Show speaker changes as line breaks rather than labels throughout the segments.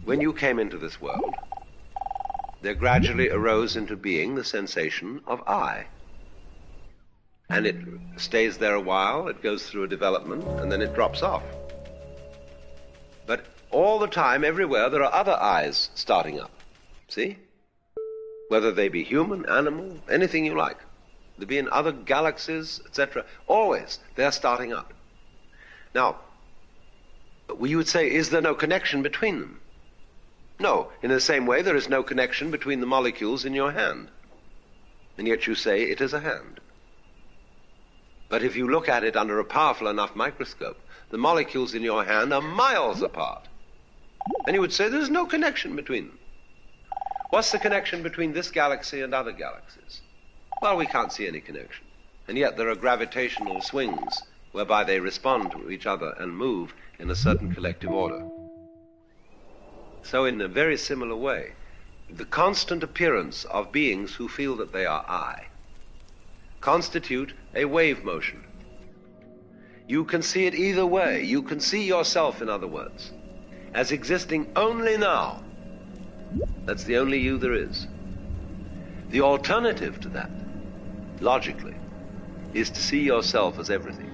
When you came into this world, there gradually arose into being the sensation of I. And it stays there a while, it goes through a development, and then it drops off. But all the time, everywhere, there are other I's starting up. See? Whether they be human, animal, anything you like. They be in other galaxies, etc. Always, they're starting up. Now, you would say, is there no connection between them? No, in the same way there is no connection between the molecules in your hand. And yet you say it is a hand. But if you look at it under a powerful enough microscope, the molecules in your hand are miles apart. And you would say there's no connection between them. What's the connection between this galaxy and other galaxies? Well, we can't see any connection. And yet there are gravitational swings whereby they respond to each other and move in a certain collective order. So in a very similar way, the constant appearance of beings who feel that they are I constitute a wave motion. You can see it either way. You can see yourself, in other words, as existing only now. That's the only you there is. The alternative to that, logically, is to see yourself as everything.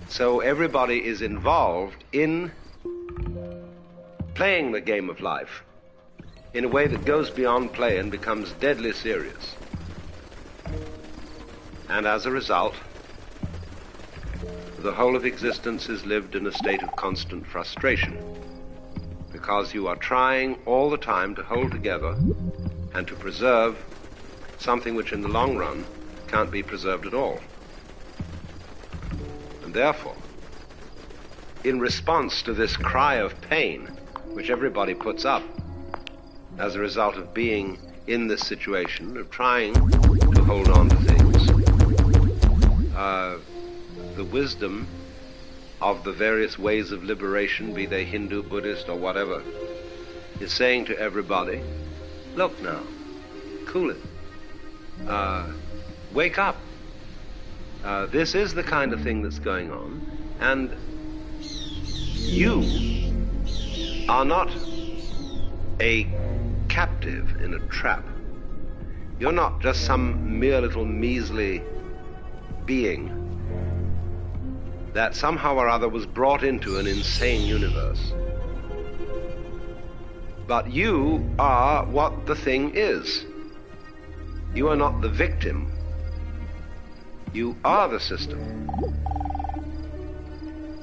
So everybody is involved in playing the game of life in a way that goes beyond play and becomes deadly serious. And as a result, the whole of existence is lived in a state of constant frustration, because you are trying all the time to hold together and to preserve something which in the long run can't be preserved at all. And therefore, in response to this cry of pain, which everybody puts up as a result of being in this situation, of trying to hold on to things, the wisdom of the various ways of liberation, be they Hindu, Buddhist, or whatever, is saying to everybody, look now, cool it, wake up. This is the kind of thing that's going on, and you are not a captive in a trap. You're not just some mere little measly being that somehow or other was brought into an insane universe. But you are what the thing is. You are not the victim. You are the system.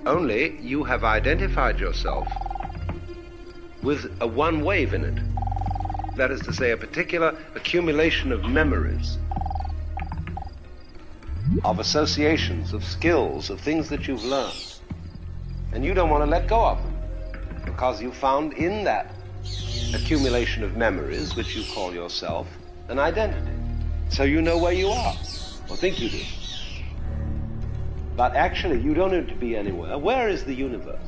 Only you have identified yourself with a one wave in it. That is to say, a particular accumulation of memories, of associations, of skills, of things that you've learned. And you don't want to let go of them, because you found in that accumulation of memories, which you call yourself, an identity. So you know where you are, or think you do. But actually, you don't need to be anywhere. Where is the universe?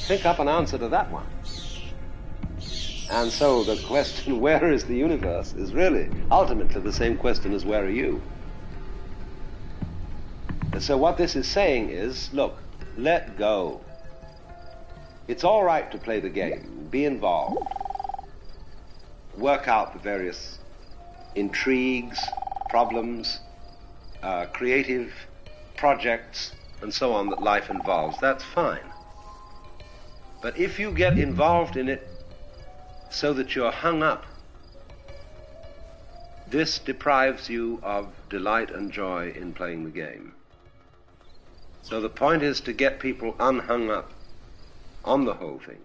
Think up an answer to that one. And so the question, where is the universe, is really ultimately the same question as where are you? And so what this is saying is, look, let go. It's all right to play the game, be involved, work out the various intrigues, problems, creative projects, and so on that life involves. That's fine. But if you get involved in it so that you're hung up, this deprives you of delight and joy in playing the game. So the point is to get people unhung up on the whole thing.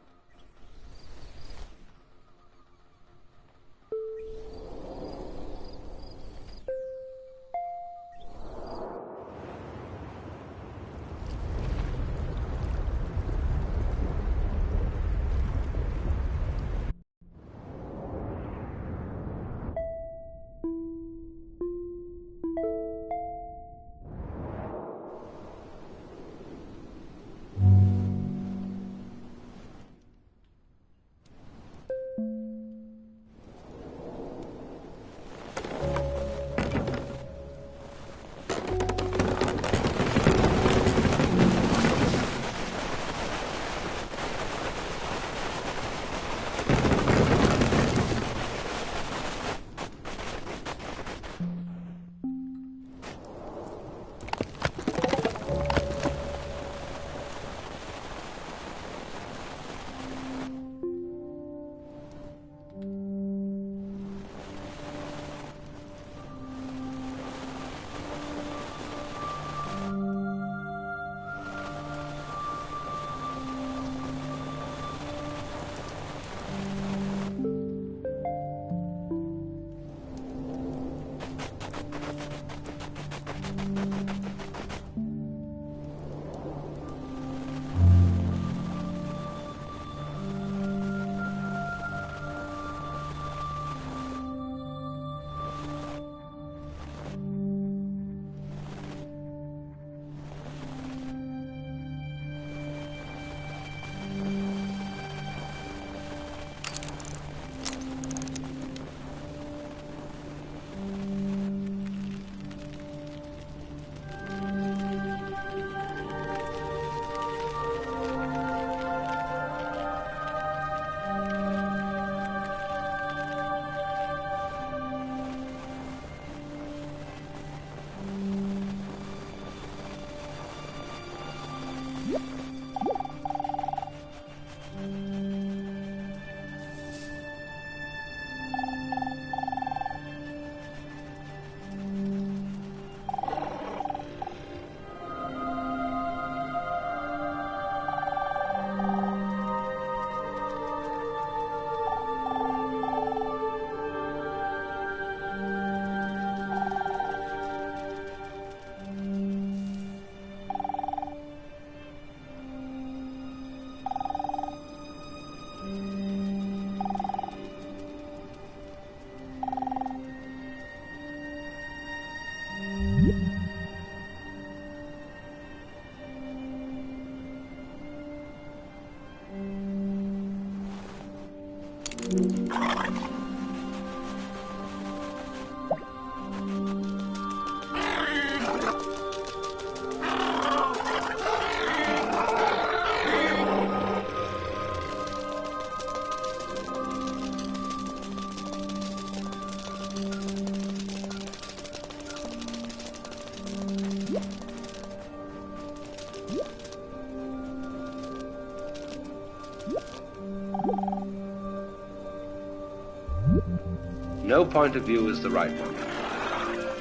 No point of view is the right one.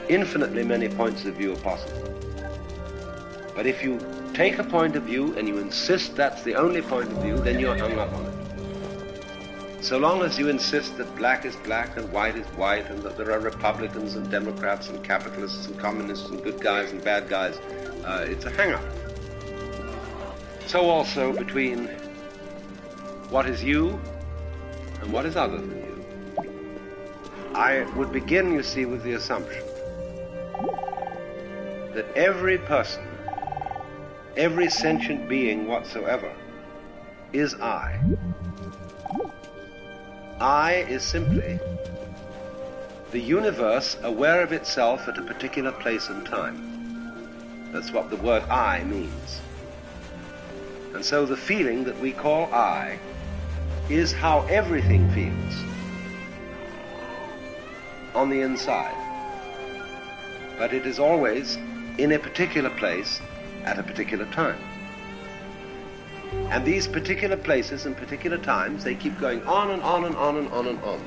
Infinitely many points of view are possible. But if you take a point of view and you insist that's the only point of view, then you're hung up on it. So long as you insist that black is black and white is white and that there are Republicans and Democrats and capitalists and communists and good guys and bad guys, it's a hang-up. So also between what is you and what is other than you. I would begin, you see, with the assumption that every person, every sentient being whatsoever, is I. I is simply the universe aware of itself at a particular place and time. That's what the word I means. And so the feeling that we call I is how everything feels on the inside. But it is always in a particular place at a particular time. And these particular places and particular times, they keep going on and on and on and on and on.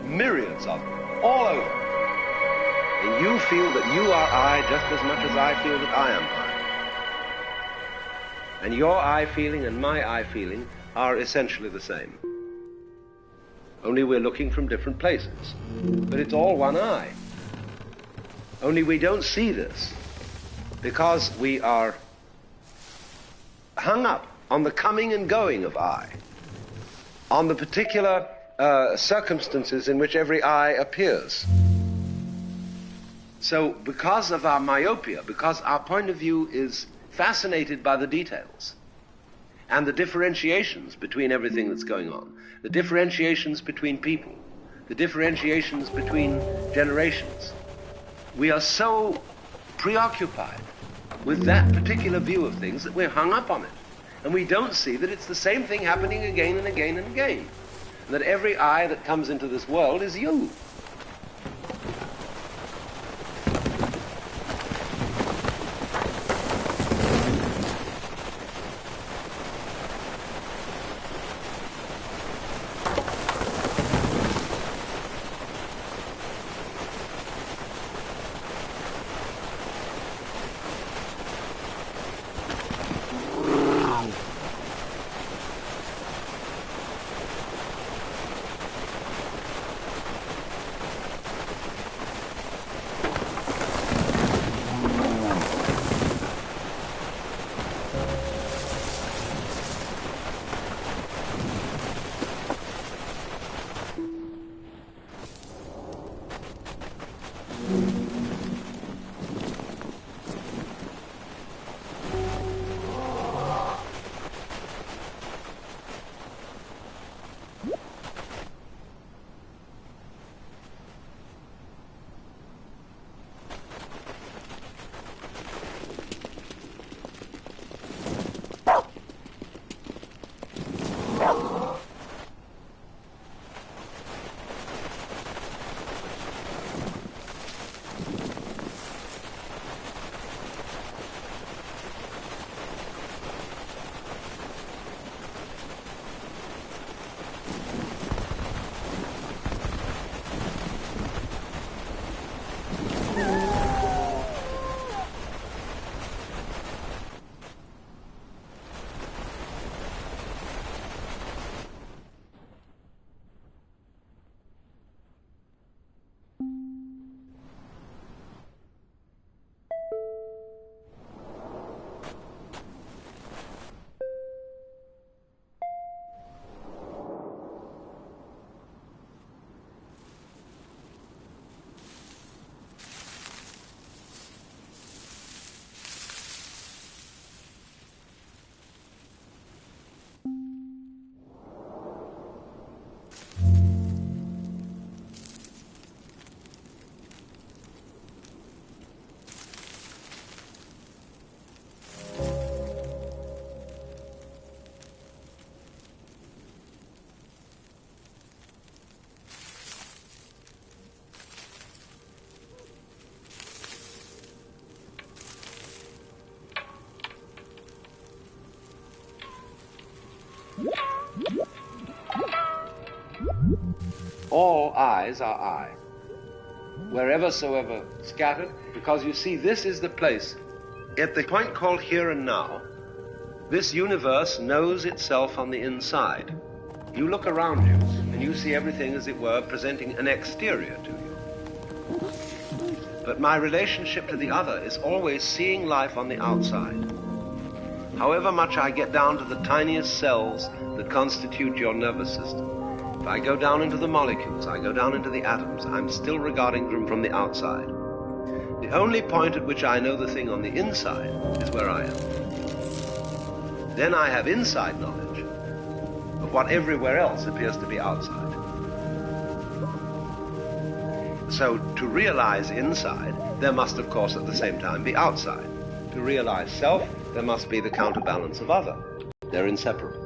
Myriads of them, all over. And you feel that you are I just as much as I feel that I am I. And your I feeling and my I feeling are essentially the same. Only we're looking from different places. But it's all one I. Only we don't see this because we are hung up on the coming and going of I, on the particular circumstances in which every I appears. So because of our myopia, because our point of view is fascinated by the details and the differentiations between everything that's going on, the differentiations between people, the differentiations between generations, we are so preoccupied with that particular view of things that we're hung up on it. And we don't see that it's the same thing happening again and again and again. And that every I that comes into this world is you. All eyes are I, wherever soever scattered, because you see, this is the place. At the point called here and now, this universe knows itself on the inside. You look around you, and you see everything, as it were, presenting an exterior to you. But my relationship to the other is always seeing life on the outside. However much I get down to the tiniest cells that constitute your nervous system, if I go down into the molecules, I go down into the atoms, I'm still regarding them from the outside. The only point at which I know the thing on the inside is where I am. Then I have inside knowledge of what everywhere else appears to be outside. So to realize inside, there must, of course, at the same time be outside. To realize self, there must be the counterbalance of other. They're inseparable.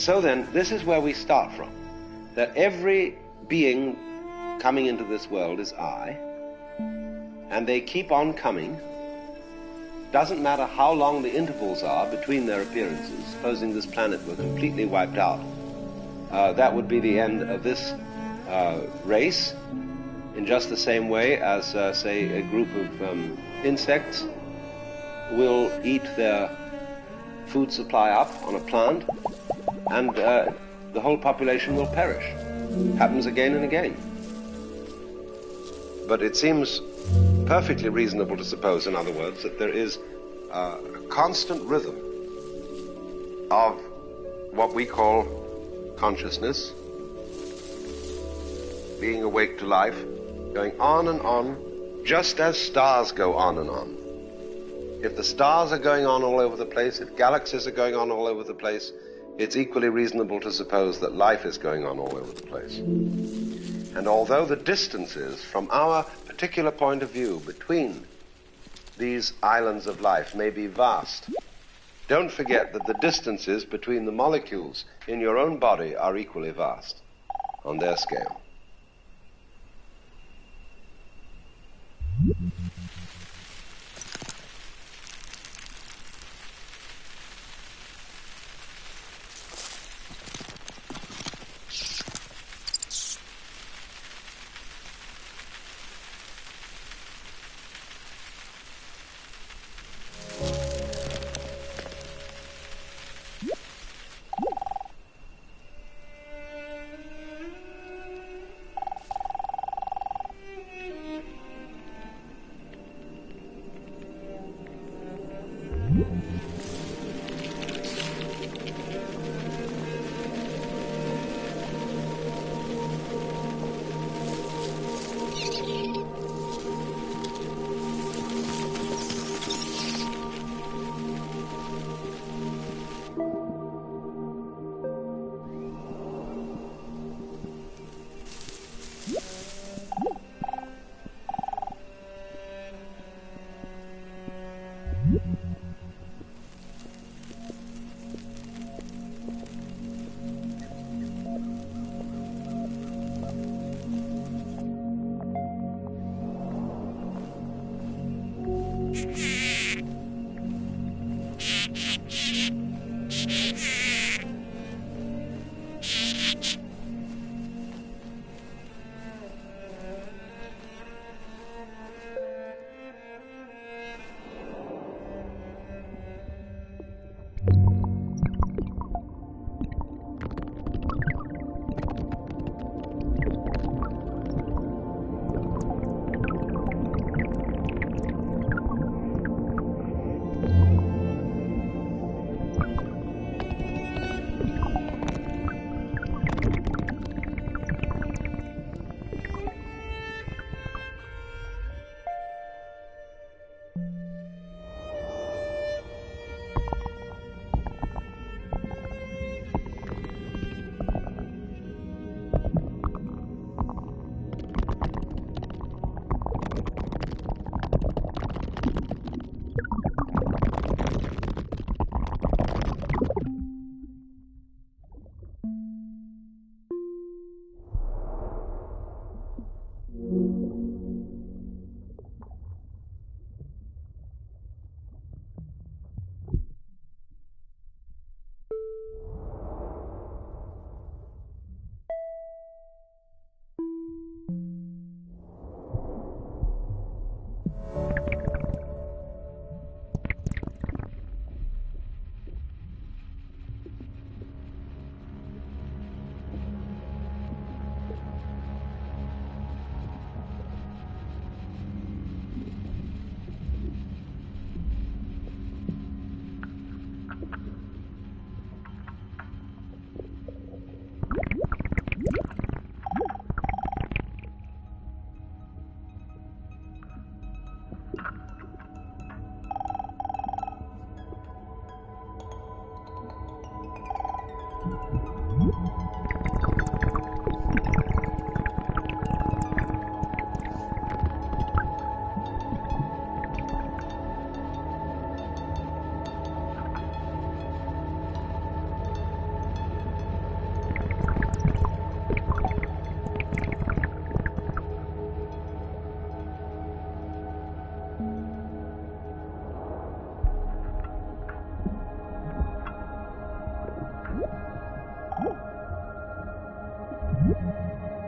So then, this is where we start from, that every being coming into this world is I, and they keep on coming. Doesn't matter how long the intervals are between their appearances. Supposing this planet were completely wiped out, that would be the end of this race, in just the same way as, say, a group of insects will eat their food supply up on a plant, and the whole population will perish. Happens again and again. But it seems perfectly reasonable to suppose, in other words, that there is a constant rhythm of what we call consciousness, being awake to life, going on and on, just as stars go on and on. If the stars are going on all over the place, if galaxies are going on all over the place, it's equally reasonable to suppose that life is going on all over the place. And although the distances from our particular point of view between these islands of life may be vast, don't forget that the distances between the molecules in your own body are equally vast on their scale.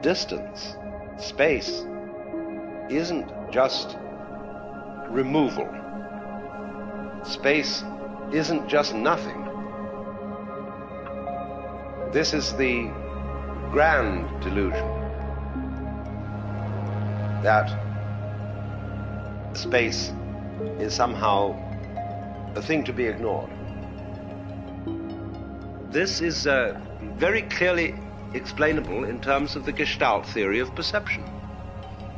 distance, space, isn't just removal. Space isn't just nothing. This is the grand delusion that space is somehow a thing to be ignored. This is very clearly explainable in terms of the Gestalt theory of perception.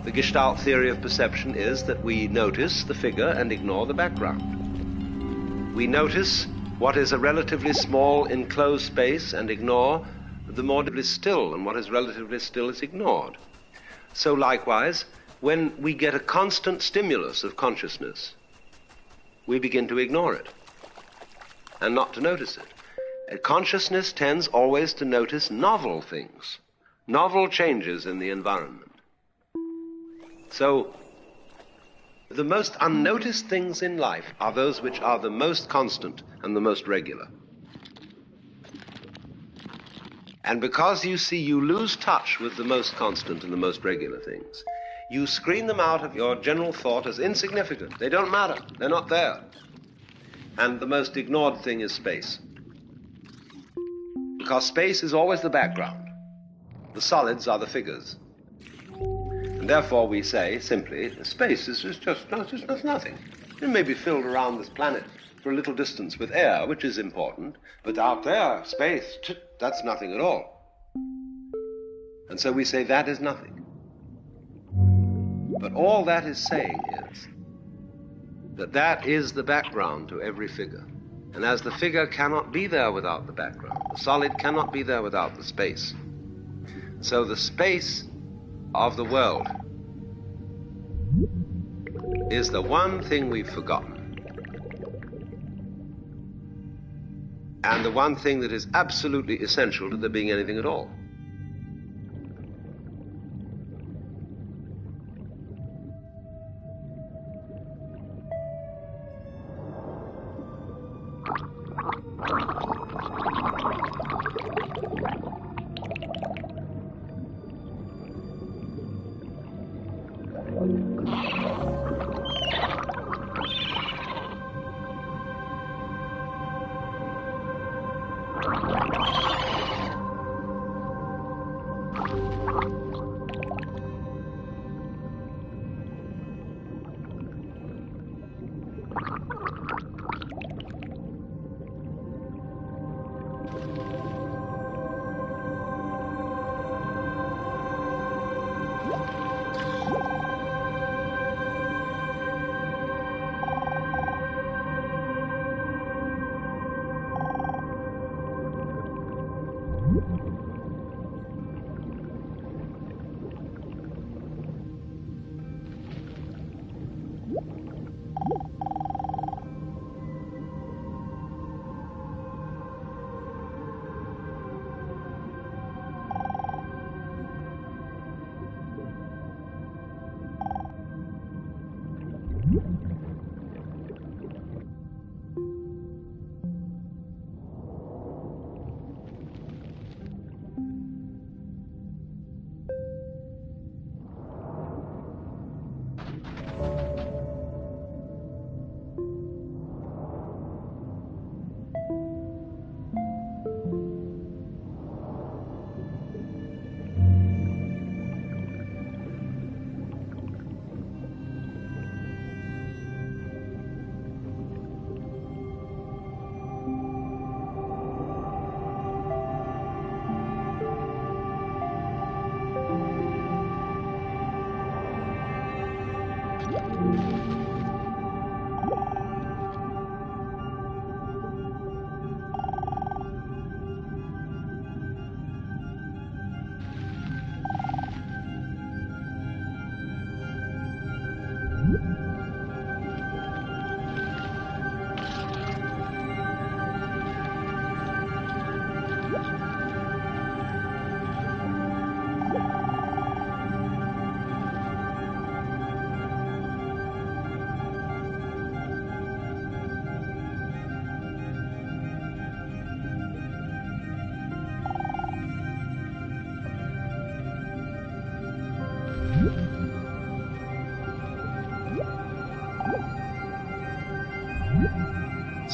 The Gestalt theory of perception is that we notice the figure and ignore the background. We notice what is a relatively small enclosed space and ignore the more relatively still, and what is relatively still is ignored. So likewise, when we get a constant stimulus of consciousness, we begin to ignore it and not to notice it. Consciousness tends always to notice novel things, novel changes in the environment. So, the most unnoticed things in life are those which are the most constant and the most regular. And because you see you lose touch with the most constant and the most regular things, you screen them out of your general thought as insignificant. They don't matter. They're not there. And the most ignored thing is space. Because space is always the background. The solids are the figures. And therefore we say, simply, space is just nothing. It may be filled around this planet for a little distance with air, which is important, but out there, space, that's nothing at all. And so we say that is nothing. But all that is saying is that that is the background to every figure. And as the figure cannot be there without the background, the solid cannot be there without the space. So the space of the world is the one thing we've forgotten. And the one thing that is absolutely essential to there being anything at all.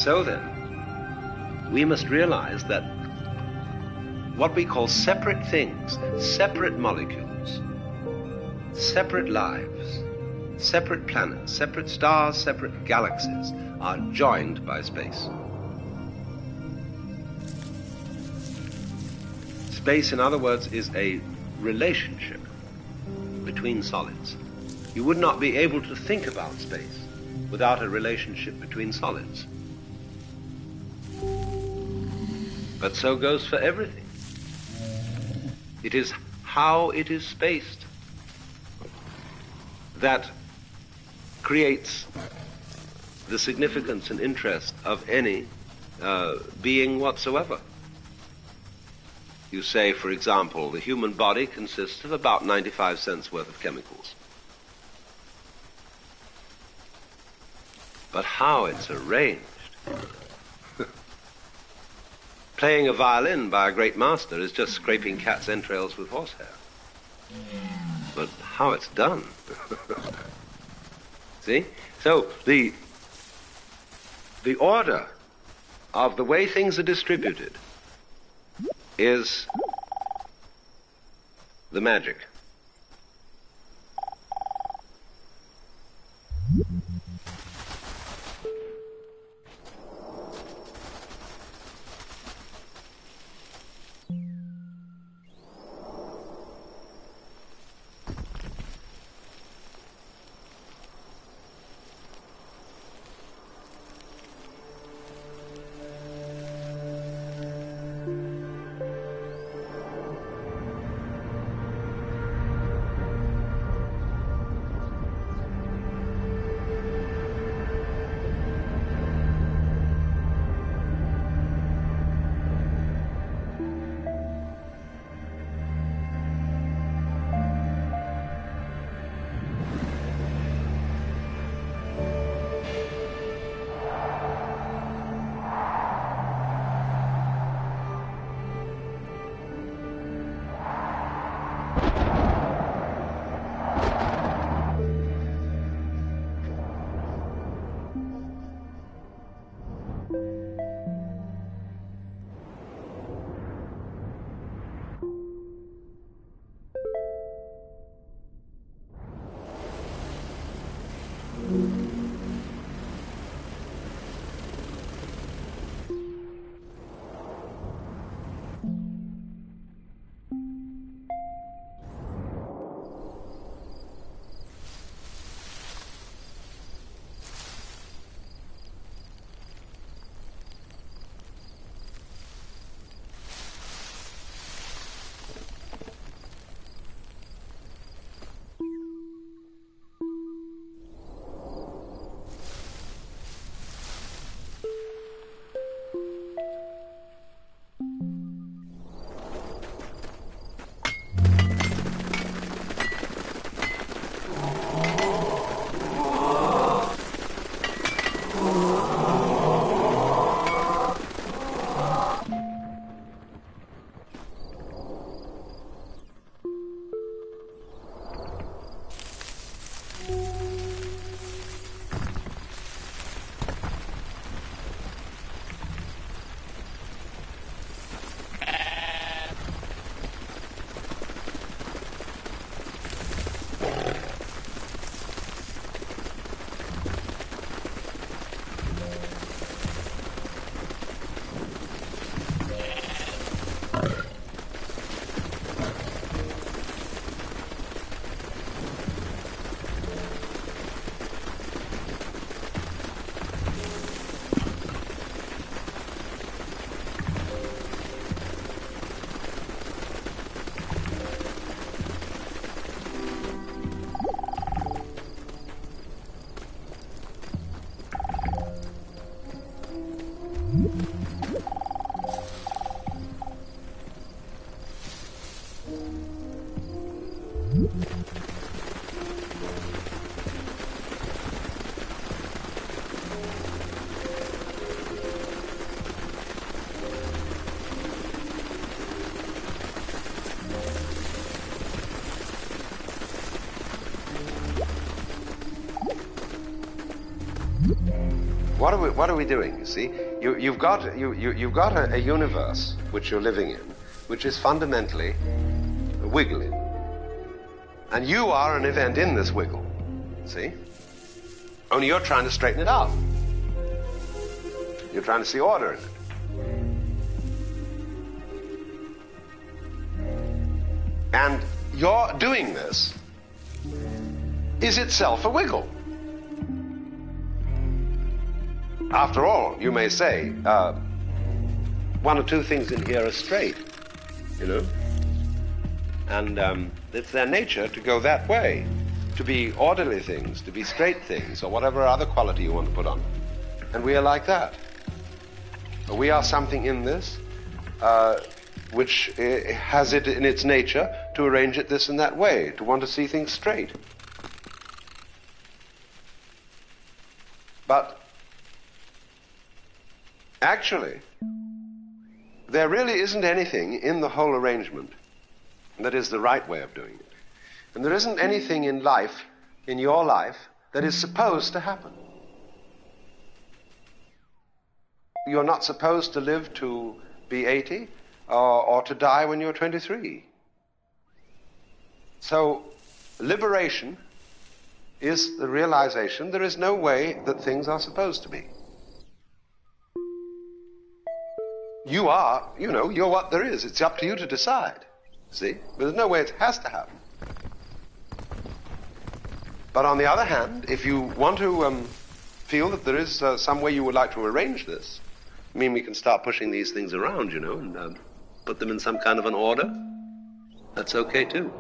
So then, we must realize that what we call separate things, separate molecules, separate lives, separate planets, separate stars, separate galaxies, are joined by space. Space, in other words, is a relationship between solids. You would not be able to think about space without a relationship between solids. But so goes for everything. It is how it is spaced that creates the significance and interest of any being whatsoever. You say, for example, the human body consists of about 95 cents worth of chemicals. But how it's arranged. Playing a violin by a great master is just scraping cat's entrails with horsehair. But how it's done. See? So the order of the way things are distributed is the magic. What are we doing? You see, you've got a universe which you're living in, which is fundamentally wiggling, and you are an event in this wiggle. See, only you're trying to straighten it out. You're trying to see order in it. And your doing this is itself a wiggle. After all, you may say, one or two things in here are straight, you know? And it's their nature to go that way, to be orderly things, to be straight things, or whatever other quality you want to put on. And we are like that. We are something in this which has it in its nature to arrange it this and that way, to want to see things straight. But actually, there really isn't anything in the whole arrangement that is the right way of doing it. And there isn't anything in life, in your life, that is supposed to happen. You're not supposed to live to be 80 or to die when you're 23. So, liberation is the realization there is no way that things are supposed to be. You are, you know, you're what there is. It's up to you to decide. See? But there's no way it has to happen. But on the other hand, if you want to feel that there is some way you would like to arrange this, I mean, we can start pushing these things around, you know, and put them in some kind of an order. That's okay, too.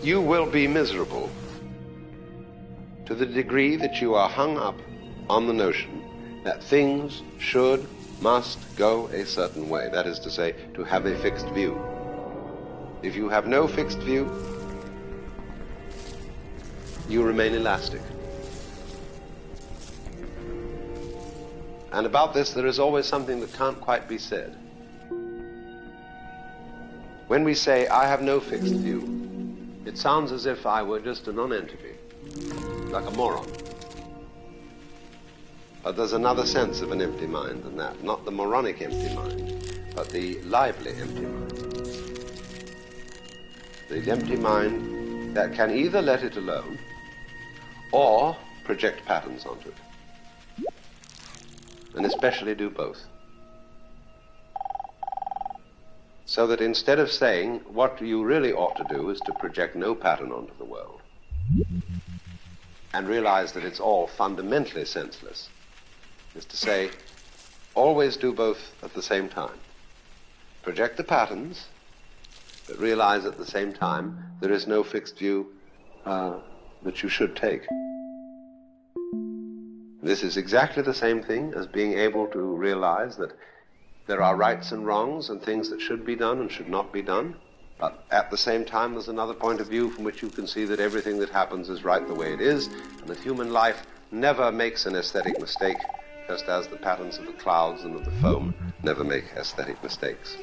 You will be miserable to the degree that you are hung up on the notion that things should, must go a certain way. That is to say, to have a fixed view. If you have no fixed view, you remain elastic. And about this, there is always something that can't quite be said. When we say, I have no fixed view, it sounds as if I were just a non-entity, like a moron. But there's another sense of an empty mind than that. Not the moronic empty mind, but the lively empty mind. The empty mind that can either let it alone or project patterns onto it. And especially do both. So that instead of saying what you really ought to do is to project no pattern onto the world and realize that it's all fundamentally senseless, is to say, always do both at the same time. Project the patterns, but realize at the same time there is no fixed view that you should take. This is exactly the same thing as being able to realize that there are rights and wrongs and things that should be done and should not be done, but at the same time there's another point of view from which you can see that everything that happens is right the way it is, and that human life never makes an aesthetic mistake, just as the patterns of the clouds and of the foam never make aesthetic mistakes.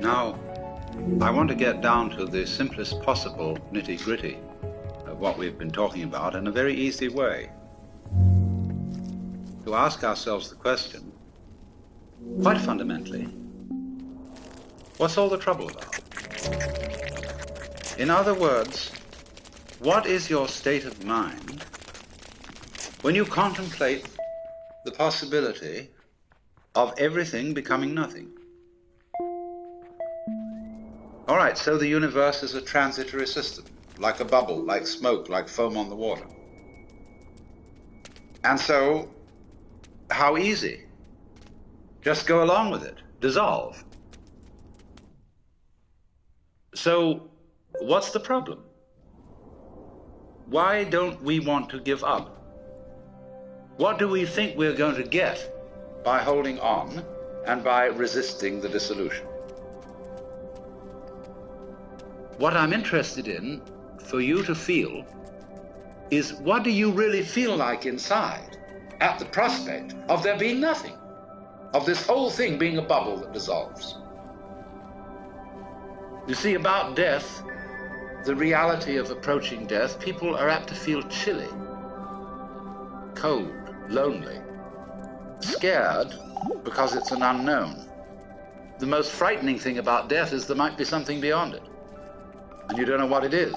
Now, I want to get down to the simplest possible nitty-gritty of what we've been talking about in a very easy way. To ask ourselves the question, quite fundamentally, what's all the trouble about? In other words, what is your state of mind when you contemplate the possibility of everything becoming nothing? All right, so the universe is a transitory system, like a bubble, like smoke, like foam on the water. And so, how easy? Just go along with it, dissolve. So, what's the problem? Why don't we want to give up? What do we think we're going to get by holding on and by resisting the dissolution? What I'm interested in for you to feel is, what do you really feel like inside at the prospect of there being nothing, of this whole thing being a bubble that dissolves? You see, about death, the reality of approaching death, people are apt to feel chilly, cold, lonely, scared because it's an unknown. The most frightening thing about death is there might be something beyond it, and you don't know what it is.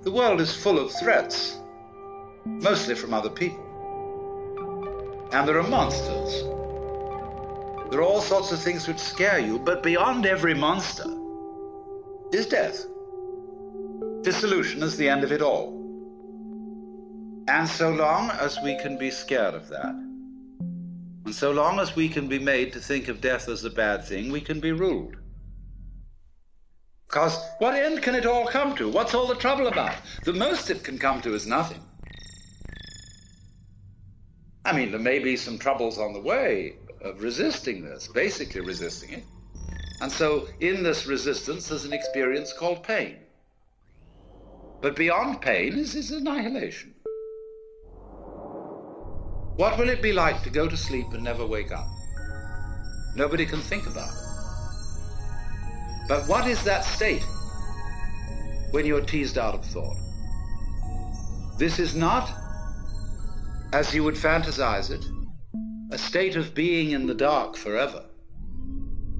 The world is full of threats, mostly from other people. And there are monsters. There are all sorts of things which scare you, but beyond every monster is death. Dissolution is the end of it all. And so long as we can be scared of that, and so long as we can be made to think of death as a bad thing, we can be ruled. Because what end can it all come to? What's all the trouble about? The most it can come to is nothing. I mean, there may be some troubles on the way of resisting this, basically resisting it. And so in this resistance, there's an experience called pain. But beyond pain is annihilation. What will it be like to go to sleep and never wake up? Nobody can think about it. But what is that state when you're teased out of thought? This is not, as you would fantasize it, a state of being in the dark forever.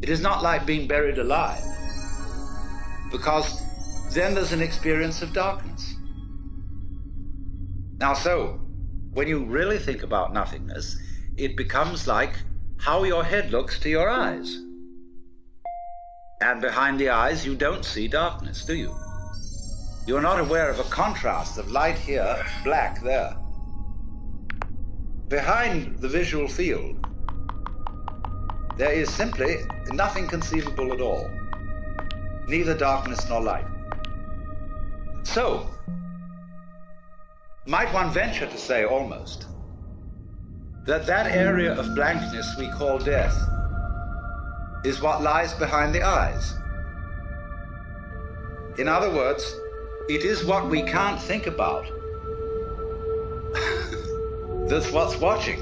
It is not like being buried alive, because then there's an experience of darkness. Now, so, when you really think about nothingness, it becomes like how your head looks to your eyes. And behind the eyes, you don't see darkness, do you? You're not aware of a contrast of light here, black there. Behind the visual field, there is simply nothing conceivable at all, neither darkness nor light. So, might one venture to say almost that that area of blankness we call death is what lies behind the eyes. In other words, it is what we can't think about that's what's watching.